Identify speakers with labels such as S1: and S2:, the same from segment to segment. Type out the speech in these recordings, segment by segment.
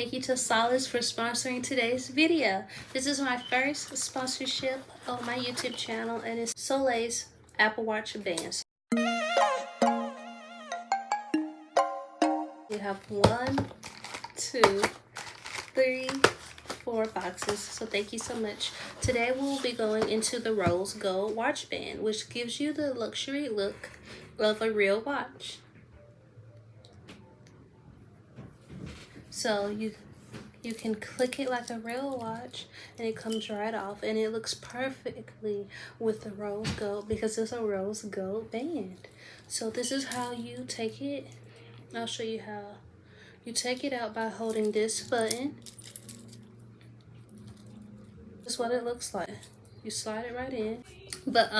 S1: Thank you to Solace for sponsoring today's video. This is my first sponsorship on my YouTube channel, and it's Solace Apple Watch bands. We have 1, 2, 3, 4 boxes, so thank you so much. Today we'll be going into the rose gold watch band, which gives you the luxury look of a real watch. So you can click it like a real watch and it comes right off, and it looks perfectly with the rose gold because it's a rose gold band. So this is how you take it. I'll show you how. You take it out by holding this button. This is what it looks like. You slide it right in. But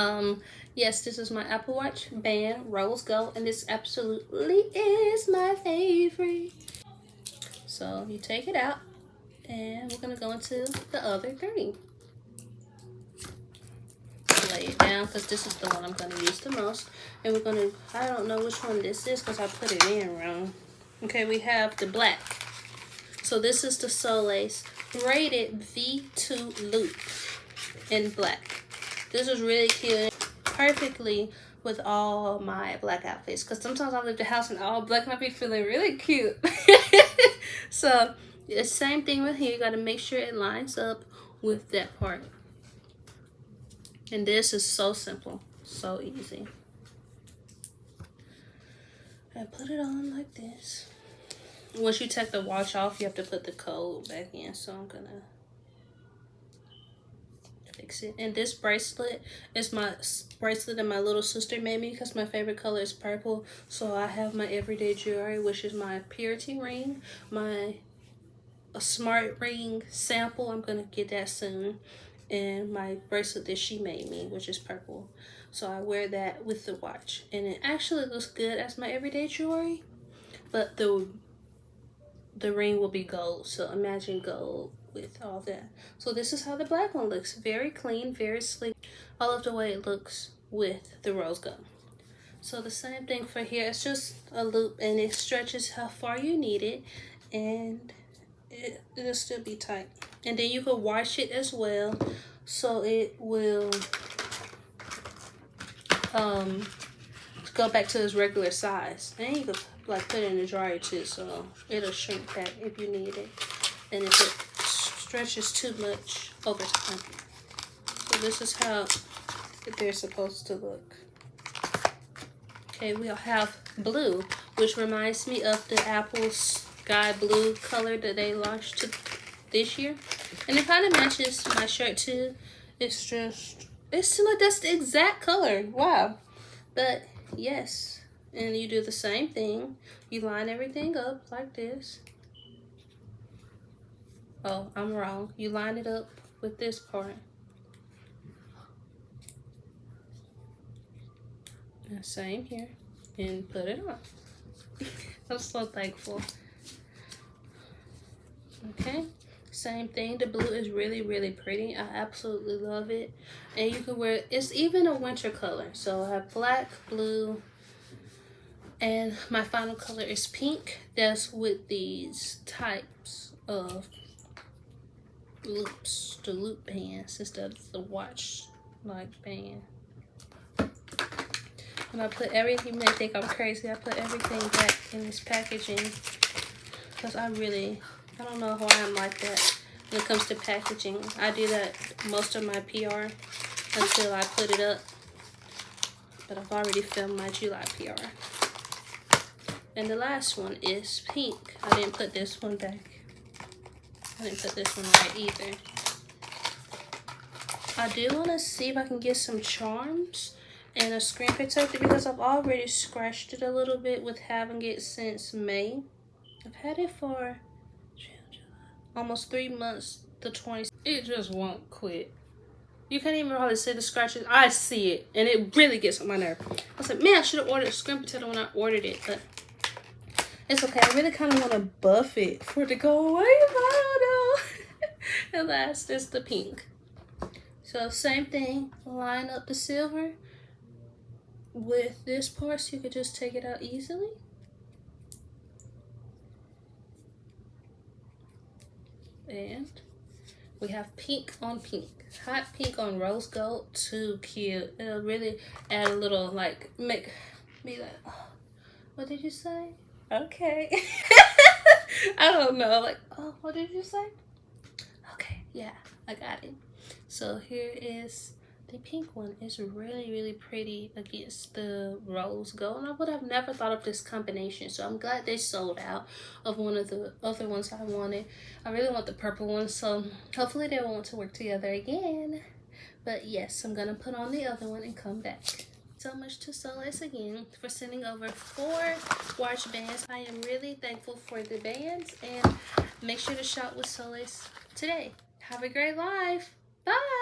S1: yes, this is my Apple Watch band, rose gold, and this absolutely is my favorite. So you take it out, and we're gonna go into the other 3. Lay it down because this is the one I'm gonna use the most. And we're gonna, I don't know which one this is because I put it in wrong. Okay, we have the black. So this is the Solace braided V2 loop in black. This is really cute, perfectly with all my black outfits, because sometimes I leave the house in all black and I be feeling really cute. So the same thing with here. You got to make sure it lines up with that part. And this is so simple, so easy. I put it on like this. Once you take the watch off, you have to put the code back in. So I'm gonna fix it. And this bracelet is my bracelet that my little sister made me because my favorite color is purple. So I have my everyday jewelry, which is my purity ring, a smart ring sample. I'm gonna get that soon. And my bracelet that she made me, which is purple. So I wear that with the watch, and it actually looks good as my everyday jewelry, but the ring will be gold. So imagine gold with all that. So this is how the black one looks. Very clean, very sleek. I love the way it looks with the rose gold. So the same thing for here. It's just a loop, and it stretches how far you need it, and it'll still be tight. And then you can wash it as well, so it will go back to its regular size. And you can like put it in the dryer too, so it'll shrink back if you need it, and if it stretches too much over time. So this is how they're supposed to look. Okay, we'll have blue, which reminds me of the Apple sky blue color that they launched this year, and it kind of matches my shirt too. It's like that's the exact color. Wow. But yes, and you do the same thing. You line everything up like this. Oh, I'm wrong. You line it up with this part. And same here, and put it on. I'm so thankful. Okay, same thing. The blue is really, really pretty. I absolutely love it. And you can wear, it's even a winter color. So I have black, blue, and my final color is pink. That's with these types of loops, the loop bands instead of the watch like band. And I put everything, you may think I'm crazy, I put everything back in this packaging because I don't know why I'm like that when it comes to packaging. I do that most of my PR until I put it up. But I've already filmed my July PR. And the last one is pink. I didn't put this one back. I didn't put this one right either. I do want to see if I can get some charms and a screen protector because I've already scratched it a little bit with having it since May. I've had it for almost 3 months, the 20th. It just won't quit. You can't even hardly see the scratches. I see it, and it really gets on my nerve. I was like, man, I should have ordered a screen protector when I ordered it, but it's okay. I really kind of want to buff it for it to go away, but I don't know. And last is the pink. So same thing, line up the silver with this part so you could just take it out easily. And we have pink on pink. Hot pink on rose gold. Too cute. It'll really add a little, like, make me like, oh, what did you say? Okay. I don't know. Like, oh, what did you say? Okay, yeah, I got it. So here is the pink one. It's really, really pretty against the rose gold. And I would have never thought of this combination. So I'm glad they sold out of one of the other ones I wanted. I really want the purple one. So hopefully they will want to work together again. But yes, I'm going to put on the other one and come back. So much to Solace again for sending over 4 watch bands. I am really thankful for the bands. And make sure to shop with Solace today. Have a great life. Bye.